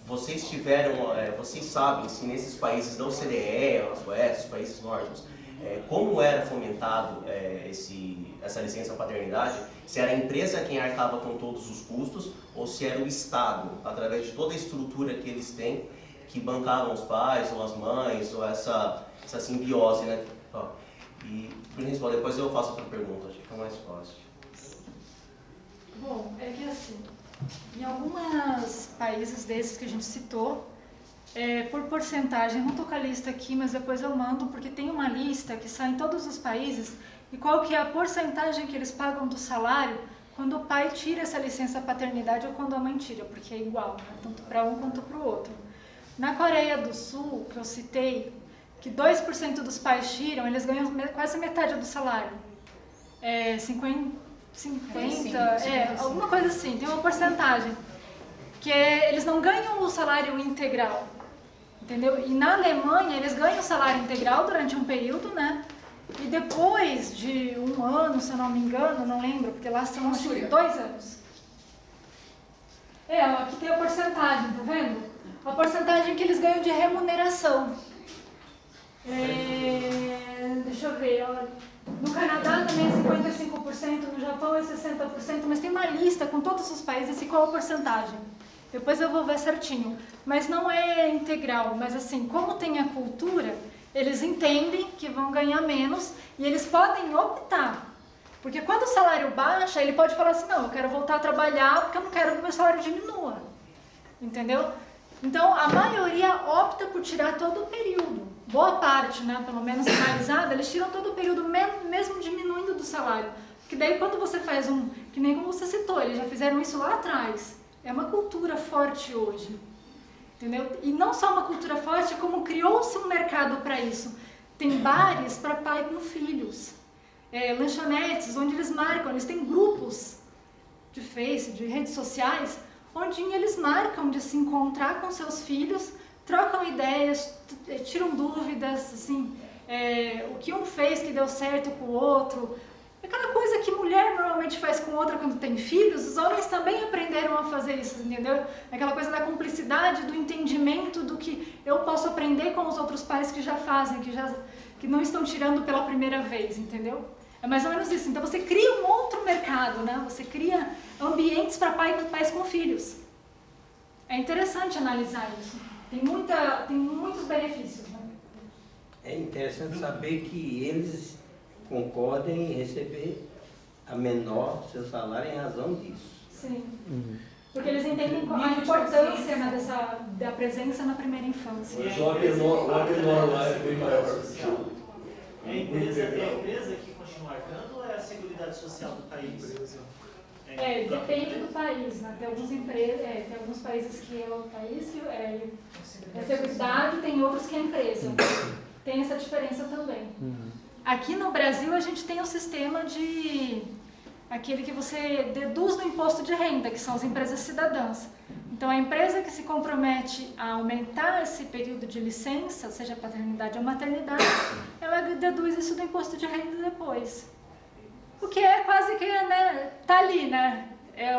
Vocês tiveram, vocês sabem se nesses países da OCDE, a Suécia, os países nórdicos, como era fomentado essa licença paternidade, se era a empresa quem arcava com todos os custos ou se era o Estado, através de toda a estrutura que eles têm, que bancavam os pais ou as mães, ou essa simbiose, né? E, principal, depois eu faço outra pergunta, acho que fica mais fácil. Bom, é que assim, em alguns países desses que a gente citou, por porcentagem, não estou com a lista aqui, mas depois eu mando, porque tem uma lista que sai em todos os países, e qual que é a porcentagem que eles pagam do salário quando o pai tira essa licença paternidade ou quando a mãe tira, porque é igual, né? Tanto para um quanto para o outro. Na Coreia do Sul, que eu citei, que 2% dos pais tiram, eles ganham quase metade do salário. 50, alguma coisa assim, tem uma porcentagem. Que eles não ganham o salário integral, entendeu? E na Alemanha eles ganham o salário integral durante um período, né? E depois de um ano, se eu não me engano, não lembro, porque lá são acho que 2 anos. Aqui tem a porcentagem, tá vendo? A porcentagem que eles ganham de remuneração. Deixa eu ver, olha. No Canadá também é 55%, no Japão é 60%, mas tem uma lista com todos os países e qual a porcentagem. Depois eu vou ver certinho. Mas não é integral, mas assim, como tem a cultura, eles entendem que vão ganhar menos e eles podem optar. Porque quando o salário baixa, ele pode falar assim, não, eu quero voltar a trabalhar porque eu não quero que o meu salário diminua. Entendeu? Então, a maioria opta por tirar todo o período. Boa parte, né, pelo menos analisada, eles tiram todo o período, mesmo diminuindo do salário. Porque daí quando você faz que nem como você citou, eles já fizeram isso lá atrás. É uma cultura forte hoje. Entendeu? E não só uma cultura forte, como criou-se um mercado para isso. Tem bares para pai com filhos. Lanchonetes, onde eles marcam, eles têm grupos de Face, de redes sociais, onde eles marcam de se encontrar com seus filhos, trocam ideias, tiram dúvidas, assim, o que um fez que deu certo com o outro. Aquela coisa que mulher normalmente faz com outra quando tem filhos, os homens também aprenderam a fazer isso, entendeu? Aquela coisa da cumplicidade, do entendimento do que eu posso aprender com os outros pais que já fazem, que não estão tirando pela primeira vez, entendeu? É mais ou menos isso. Então você cria um outro mercado, né? Você cria ambientes para pais com filhos. É interessante analisar isso. Tem muitos benefícios, né? É interessante saber que eles concordem em receber a menor do seu salário em razão disso. Sim. Porque eles entendem a importância, né, da presença na primeira infância. Mas o menor lá é bem maior. É a empresa que continua arcando ou é a Seguridade Social do país? Depende do país, né? Tem alguns países que é o país que é seguridade, tem outros que é empresa. Tem essa diferença também. Aqui no Brasil a gente tem um sistema aquele que você deduz do imposto de renda, que são as empresas cidadãs. Então a empresa que se compromete a aumentar esse período de licença, seja paternidade ou maternidade, ela deduz isso do imposto de renda depois. O que é quase que, né, tá ali, né? É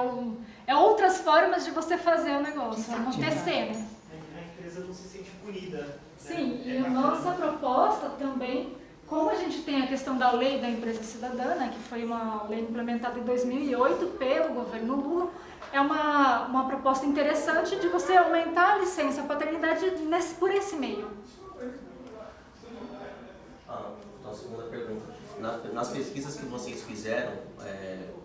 outras formas de você fazer o negócio acontecer, né? A empresa não se sente punida. Né? Sim, e a nossa proposta também, como a gente tem a questão da lei da empresa cidadã, né, que foi uma lei implementada em 2008 pelo governo Lula, é uma proposta interessante de você aumentar a licença paternidade por esse meio. Então, segunda pergunta. Nas pesquisas que vocês fizeram,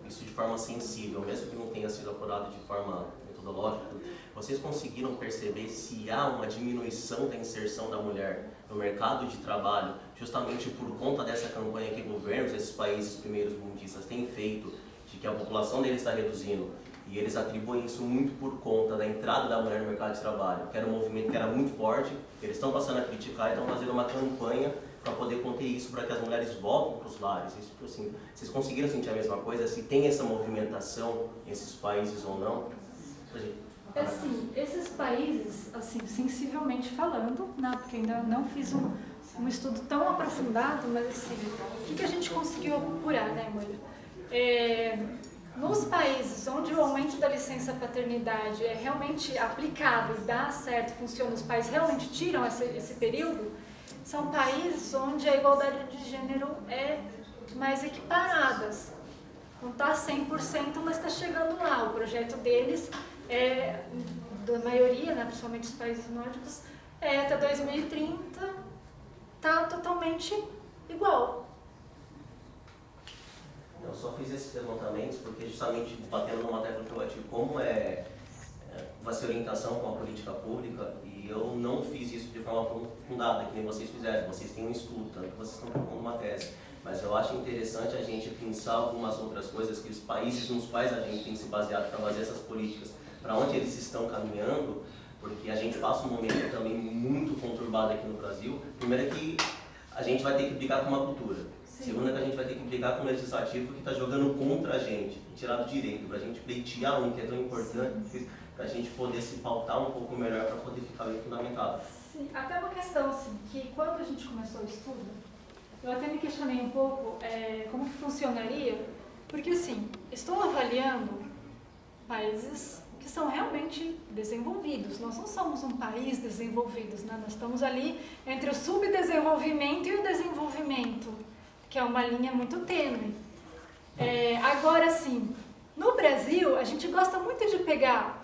isso de forma sensível, mesmo que não tenha sido apurado de forma metodológica, vocês conseguiram perceber se há uma diminuição da inserção da mulher no mercado de trabalho, justamente por conta dessa campanha que governos, esses países primeiros mundistas têm feito, de que a população deles está reduzindo, e eles atribuem isso muito por conta da entrada da mulher no mercado de trabalho, que era um movimento que era muito forte, eles estão passando a criticar e estão fazendo uma campanha para poder conter isso, para que as mulheres voltem para os lares. Isso, assim, vocês conseguiram sentir a mesma coisa? Se tem essa movimentação nesses países ou não? Assim, esses países, assim, sensivelmente falando, né, porque ainda não fiz um estudo tão aprofundado, mas assim, o que a gente conseguiu apurar, né, Molho? Nos países onde o aumento da licença paternidade é realmente aplicado e dá certo, funciona, os pais realmente tiram esse período, são países onde a igualdade de gênero é mais equiparada. Não está 100%, mas está chegando lá. O projeto deles, da maioria, né, principalmente os países nórdicos, até 2030 está totalmente igual. Eu só fiz esses levantamentos porque justamente batendo numa tecla que eu bati, como vai ser orientação com a política pública, e eu não fiz isso de forma fundada, que nem vocês fizeram. Vocês têm um estudo, tanto que vocês estão propondo uma tese. Mas eu acho interessante a gente pensar algumas outras coisas que os países nos quais a gente tem se baseado para fazer essas políticas, para onde eles estão caminhando, porque a gente passa um momento também muito conturbado aqui no Brasil. Primeiro é que a gente vai ter que brigar com uma cultura. Sim. Segundo é que a gente vai ter que brigar com um legislativo que está jogando contra a gente, tirar do direito, para a gente pleitear que é tão importante, para a gente poder se pautar um pouco melhor, para poder ficar bem fundamentado. Sim, até uma questão assim, que quando a gente começou o estudo, eu até me questionei um pouco como que funcionaria, porque assim, estou avaliando países que são realmente desenvolvidos. Nós não somos um país desenvolvido, né? Nós estamos ali entre o subdesenvolvimento e o desenvolvimento, que é uma linha muito tênue. Agora, sim, no Brasil, a gente gosta muito de pegar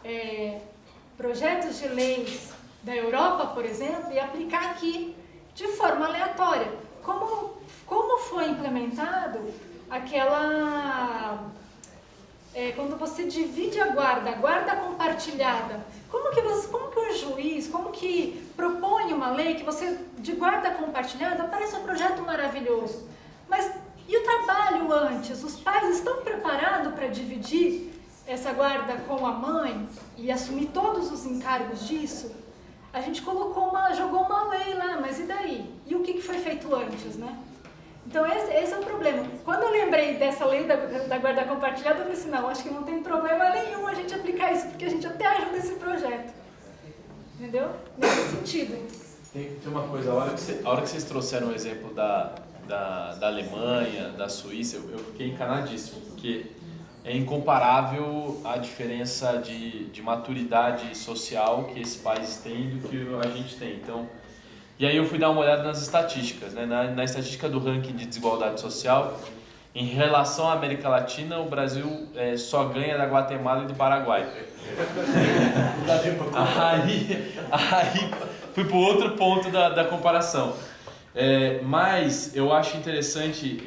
projetos de leis da Europa, por exemplo, e aplicar aqui de forma aleatória. Como foi implementado quando você divide a guarda compartilhada, como que um juiz, como que propõe uma lei que você, de guarda compartilhada, parece um projeto maravilhoso, mas e o trabalho antes? Os pais estão preparados para dividir essa guarda com a mãe e assumir todos os encargos disso? A gente jogou uma lei lá, mas e daí? E o que foi feito antes, né? Então esse é o problema. Quando eu lembrei dessa lei da guarda compartilhada, eu falei assim, não, acho que não tem problema nenhum a gente aplicar isso, porque a gente até ajuda esse projeto. Entendeu? Nesse sentido. Tem uma coisa, a hora que vocês trouxeram o exemplo da Alemanha, da Suíça, eu fiquei encanadíssimo, porque é incomparável a diferença de maturidade social que esses países têm do que a gente tem. Então, e aí eu fui dar uma olhada nas estatísticas, né? Na estatística do ranking de desigualdade social, em relação à América Latina, o Brasil só ganha da Guatemala e do Paraguai. Aí fui para o outro ponto da comparação. Mas eu acho interessante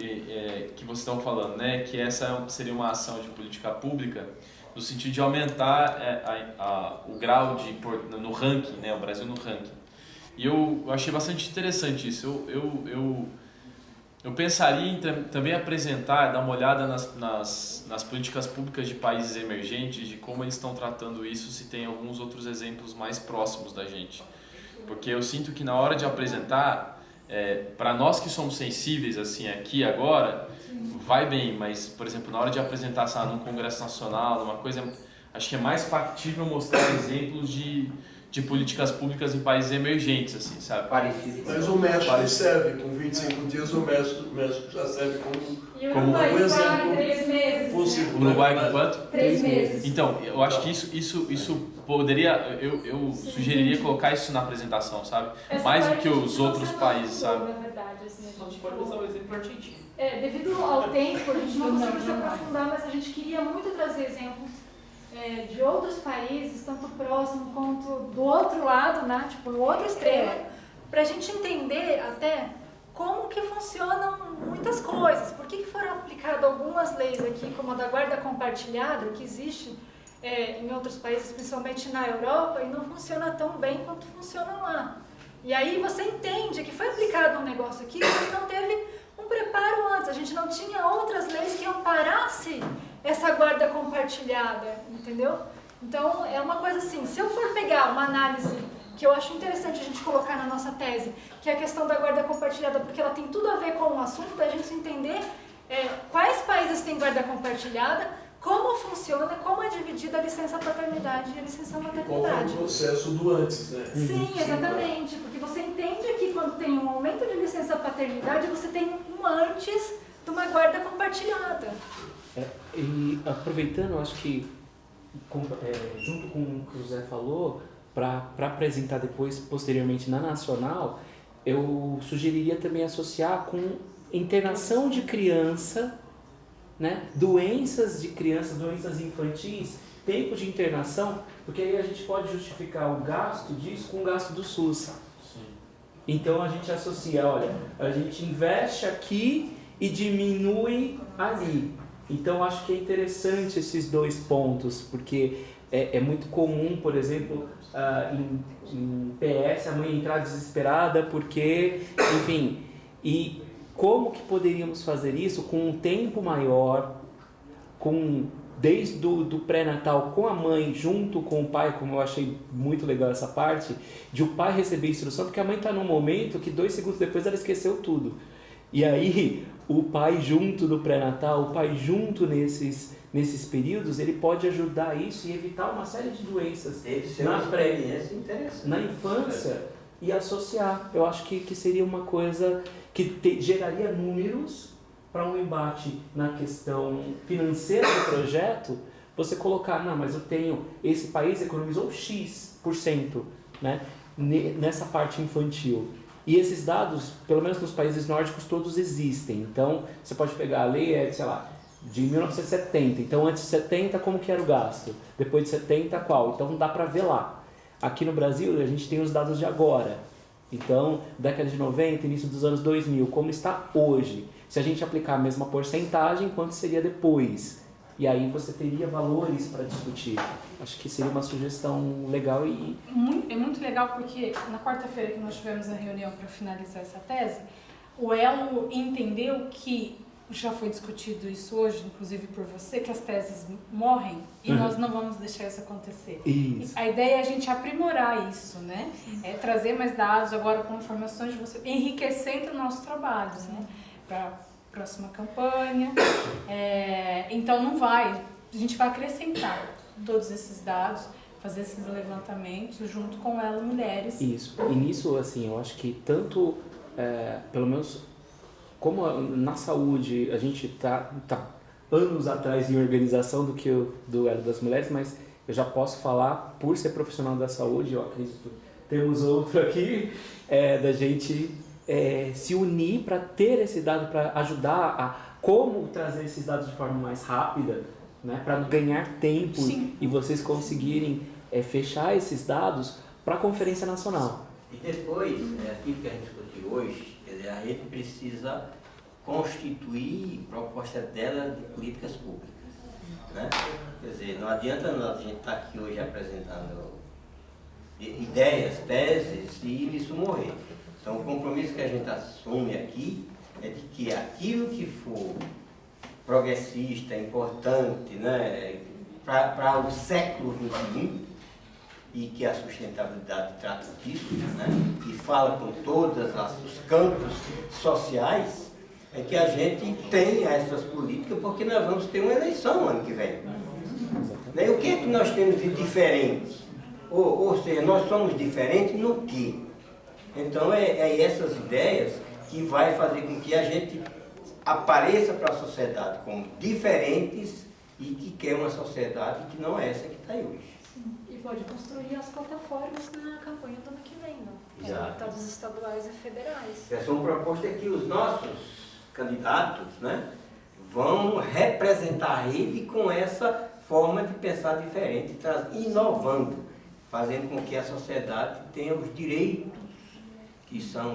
que vocês estão falando, né, que essa seria uma ação de política pública no sentido de aumentar o grau no ranking, né, o Brasil no ranking. E eu achei bastante interessante isso. Eu pensaria em também apresentar, dar uma olhada nas políticas públicas de países emergentes, de como eles estão tratando isso, se tem alguns outros exemplos mais próximos da gente. Porque eu sinto que na hora de apresentar, para nós que somos sensíveis assim aqui agora, vai bem, mas, por exemplo, na hora de apresentar num congresso nacional, numa coisa, acho que é mais factível mostrar exemplos de políticas públicas em países emergentes, assim, sabe? Parecido. Mas o México serve, com 25 dias o México já serve como um exemplo 3 meses. possível. O Uruguai com quanto? 3 meses. Então, eu acho que isso poderia, eu sugeriria colocar isso na apresentação, sabe? Mais do que os outros países, sabe? Na verdade, assim, A gente pode usar o exemplo argentino. Devido ao tempo, a gente não conseguiu se aprofundar, mas a gente queria muito trazer exemplos de outros países, tanto próximo quanto do outro lado, né? Tipo, no outro extremo, para a gente entender até como que funcionam muitas coisas, por que foram aplicadas algumas leis aqui, como a da guarda compartilhada, que existe em outros países, principalmente na Europa, e não funciona tão bem quanto funciona lá. E aí você entende que foi aplicado um negócio aqui que não teve um preparo antes, a gente não tinha outras leis que amparassem essa guarda compartilhada, entendeu? Então, é uma coisa assim, se eu for pegar uma análise que eu acho interessante a gente colocar na nossa tese, que é a questão da guarda compartilhada, porque ela tem tudo a ver com o assunto, a gente entender quais países têm guarda compartilhada, como funciona, como é dividida a licença paternidade e a licença Qual foi maternidade. o processo do antes, né? Sim, exatamente, porque você entende que quando tem um aumento de licença paternidade, você tem um antes de uma guarda compartilhada. E aproveitando, acho que junto com o que o José falou, para apresentar depois, posteriormente na Nacional, eu sugeriria também associar com internação de criança, né? Doenças de criança, doenças infantis, tempo de internação, porque aí a gente pode justificar o gasto disso com o gasto do SUS. Então a gente associa, olha, a gente investe aqui e diminui ali. Então acho que é interessante esses dois pontos, porque é muito comum, por exemplo, em PS a mãe entrar desesperada porque, enfim, e como que poderíamos fazer isso com um tempo maior, desde do pré-natal com a mãe junto com o pai, como eu achei muito legal essa parte, de o pai receber instrução, porque a mãe está num momento que 2 segundos depois ela esqueceu tudo. E aí o pai junto do pré-natal, o pai junto nesses períodos, ele pode ajudar isso e evitar uma série de doenças na infância e associar. Eu acho que seria uma coisa que geraria números para um embate na questão financeira do projeto. Você colocar, não, mas esse país economizou X%, né, nessa parte infantil. E esses dados, pelo menos nos países nórdicos, todos existem. Então, você pode pegar a lei, sei lá, de 1970. Então, antes de 70, como que era o gasto? Depois de 70, qual? Então, dá para ver lá. Aqui no Brasil, a gente tem os dados de agora. Então, década de 90, início dos anos 2000, como está hoje? Se a gente aplicar a mesma porcentagem, quanto seria depois? E aí você teria valores para discutir. Acho que seria uma sugestão legal e... É muito legal porque na quarta-feira que nós tivemos a reunião para finalizar essa tese, o Elo entendeu que, já foi discutido isso hoje, inclusive por você, que as teses morrem e nós não vamos deixar isso acontecer. Isso. A ideia é a gente aprimorar isso, né? É trazer mais dados agora com informações de você, enriquecendo o nosso trabalho, né? Para a próxima campanha. Então a gente vai acrescentar todos esses dados, fazer esses levantamentos junto com ela, mulheres. Isso. E nisso, assim, eu acho que tanto, pelo menos, como na saúde, a gente tá anos atrás em organização do Elo das Mulheres, mas eu já posso falar, por ser profissional da saúde, eu acredito, temos outro aqui, da gente se unir para ter esse dado, para ajudar a como trazer esses dados de forma mais rápida, né, para ganhar tempo. Sim. E vocês conseguirem fechar esses dados para a Conferência Nacional. E depois, aquilo que a gente discutiu hoje, quer dizer, a gente precisa constituir proposta dela de políticas públicas, né? Quer dizer, não adianta a gente estar aqui hoje apresentando ideias, teses e isso morrer. Então, o compromisso que a gente assume aqui é de que aquilo que for progressista, importante, né, para o século XXI, e que a sustentabilidade trata disso, né, e fala com todos os campos sociais, é que a gente tenha essas políticas, porque nós vamos ter uma eleição ano que vem. Né? O que é que nós temos de diferente? Ou seja, nós somos diferentes no quê? Então, essas ideias que vai fazer com que a gente apareça para a sociedade como diferentes e que quer uma sociedade que não é essa que está aí hoje. Sim. E pode construir as plataformas na campanha do ano que vem, não? Exato. Deputados estaduais e federais. Essa é uma proposta que os nossos candidatos, né, vão representar ele com essa forma de pensar diferente, inovando, fazendo com que a sociedade tenha os direitos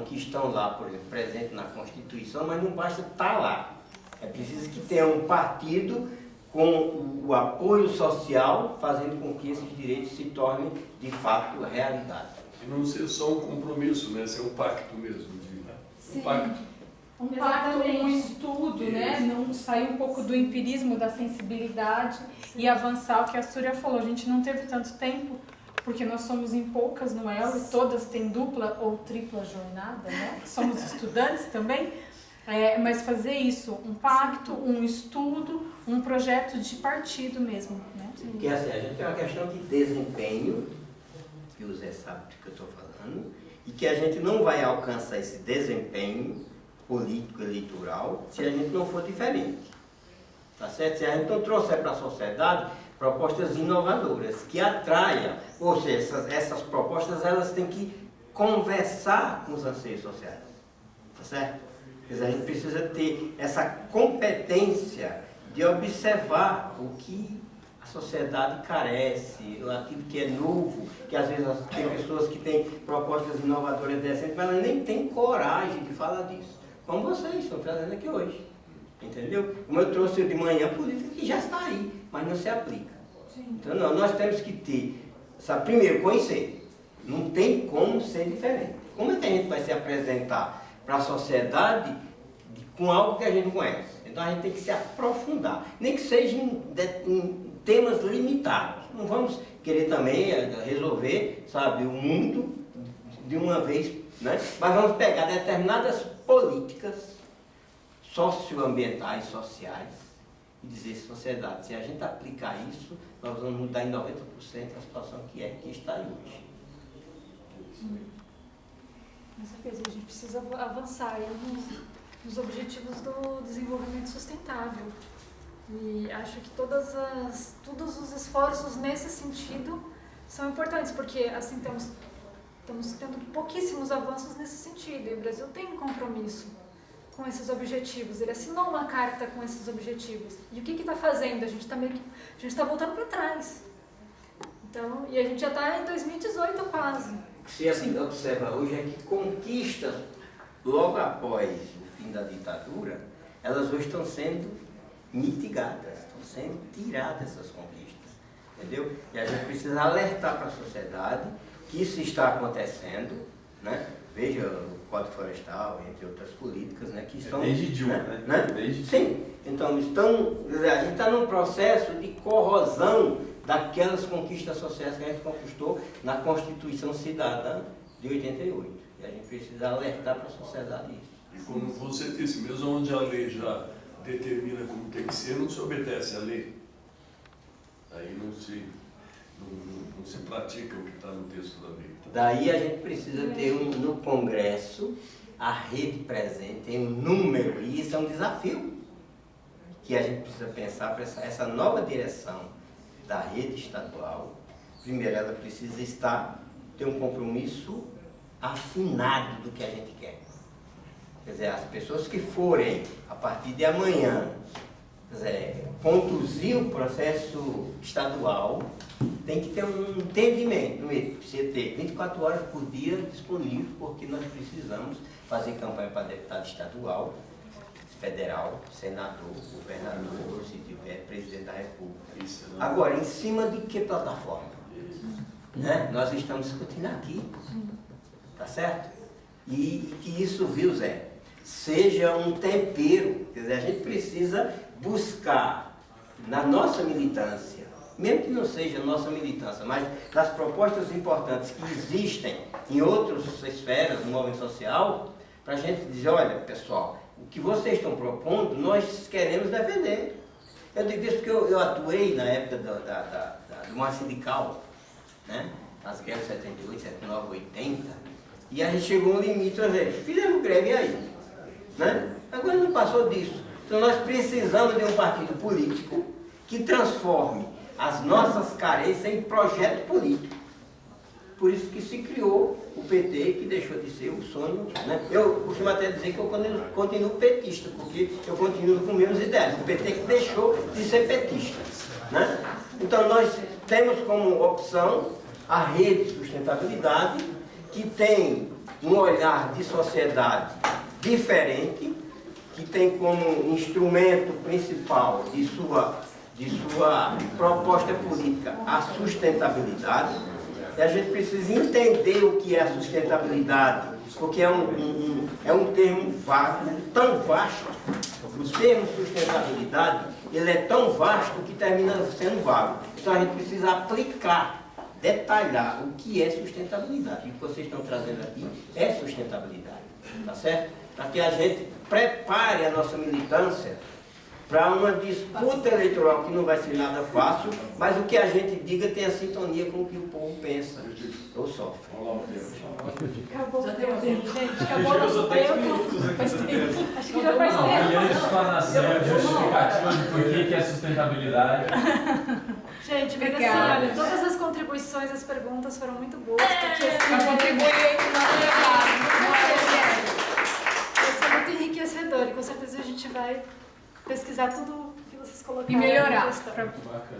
que estão lá, por exemplo, presentes na Constituição, mas não basta estar lá. É preciso que tenha um partido com o apoio social, fazendo com que esses direitos se tornem, de fato, realidade. E não ser só um compromisso, né? Ser um pacto mesmo. Sim. Um pacto. Um pacto, um estudo, né? Não sair um pouco do empirismo, da sensibilidade. Sim. E avançar o que a Súria falou. A gente não teve tanto tempo, porque nós somos em poucas no EL e todas têm dupla ou tripla jornada, né? Somos estudantes também. Mas fazer isso, um pacto, um estudo, um projeto de partido mesmo, né? Porque assim, a gente tem uma questão de desempenho, que o Zé sabe do que eu estou falando, e que a gente não vai alcançar esse desempenho político-eleitoral se a gente não for diferente. tá certo? Se a gente não trouxer para a sociedade propostas inovadoras, que atraiam, ou seja, essas propostas elas têm que conversar com os anseios sociais, tá certo? Quer dizer, a gente precisa ter essa competência de observar o que a sociedade carece, aquilo que é novo, que às vezes tem pessoas que têm propostas inovadoras decentes, mas elas nem têm coragem de falar disso, como vocês estão trazendo aqui hoje. Entendeu? Como eu trouxe de manhã, política que já está aí, mas não se aplica. Então nós temos que ter, sabe, primeiro, conhecer. Não tem como ser diferente. Como é que a gente vai se apresentar para a sociedade com algo que a gente não conhece? Então a gente tem que se aprofundar, nem que seja em temas limitados. Não vamos querer também resolver, sabe, o mundo de uma vez, né? Mas vamos pegar determinadas políticas socioambientais, sociais, e dizer, sociedade, se a gente aplicar isso, nós vamos mudar em 90% a situação que está aí hoje. Com certeza, a gente precisa avançar aí nos objetivos do desenvolvimento sustentável. E acho que todos os esforços nesse sentido são importantes, porque assim estamos tendo pouquíssimos avanços nesse sentido, e o Brasil tem um compromisso com esses objetivos, ele assinou uma carta com esses objetivos. E o que está fazendo? A gente está voltando para trás. Então, e a gente já está em 2018 quase. O que se observa hoje é que conquistas, logo após o fim da ditadura, elas hoje estão sendo mitigadas, estão sendo tiradas essas conquistas. Entendeu? E a gente precisa alertar para a sociedade que isso está acontecendo, né? Veja o Código Florestal, entre outras políticas, né, que estão... Desde Dilma, né? Desde... Sim. Então, a gente está num processo de corrosão daquelas conquistas sociais que a gente conquistou na Constituição Cidadã de 88. E a gente precisa alertar para a sociedade isso. E como você disse, mesmo onde a lei já determina como tem que ser, não se obedece à lei. Aí não se pratica o que está no texto da lei. Daí a gente precisa ter no Congresso a rede presente, tem um número, e isso é um desafio que a gente precisa pensar para essa nova direção da rede estadual. Primeiro, ela precisa ter um compromisso afinado do que a gente quer. Quer dizer, as pessoas que forem, a partir de amanhã, conduzir o processo estadual, tem que ter um entendimento, precisa ter 24 horas por dia disponível, porque nós precisamos fazer campanha para deputado estadual, federal, senador, governador, se tiver presidente da República. Agora, em cima de que plataforma? Né? Nós estamos discutindo aqui, tá certo? E que isso, viu, Zé, seja um tempero, quer dizer, a gente precisa buscar na nossa militância, mesmo que não seja nossa militância, mas das propostas importantes que existem em outras esferas do movimento social, para a gente dizer, olha, pessoal, o que vocês estão propondo, nós queremos defender. Eu digo isso porque eu atuei na época do movimento sindical, né? Nas greves 78, 79, 80, e a gente chegou a um limite, fizemos greve aí, né? Agora não passou disso. Então nós precisamos de um partido político que transforme as nossas carências em projeto político. Por isso que se criou o PT, que deixou de ser o sonho, né? Eu costumo até dizer que eu continuo petista, porque eu continuo com menos ideias. O PT que deixou de ser petista, né? Então nós temos como opção a rede de sustentabilidade, que tem um olhar de sociedade diferente, que tem como instrumento principal de sua proposta política a sustentabilidade. E a gente precisa entender o que é a sustentabilidade, porque é um termo vago, tão vasto. O termo sustentabilidade, ele é tão vasto que termina sendo vago. Então a gente precisa aplicar, detalhar o que é sustentabilidade. E o que vocês estão trazendo aqui é sustentabilidade, tá certo? Para que a gente prepare a nossa militância para uma disputa eleitoral que não vai ser nada fácil, mas o que a gente diga tem a sintonia com o que o povo pensa ou sofre. Acabou o tempo, gente. Acabou o nosso tempo. Faz tempo. Acho que já faz tempo. Brilhante explanação, justificativa de por que é sustentabilidade. Gente, mas assim, Obrigada. olha, todas as contribuições, as perguntas foram muito boas. Porque, assim, Para contribuir aí com o nosso debate. vai ser muito enriquecedor e com certeza a gente vai pesquisar tudo que vocês colocaram. E melhorar. na questão.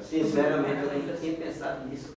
Sinceramente, eu nunca tinha pensado nisso.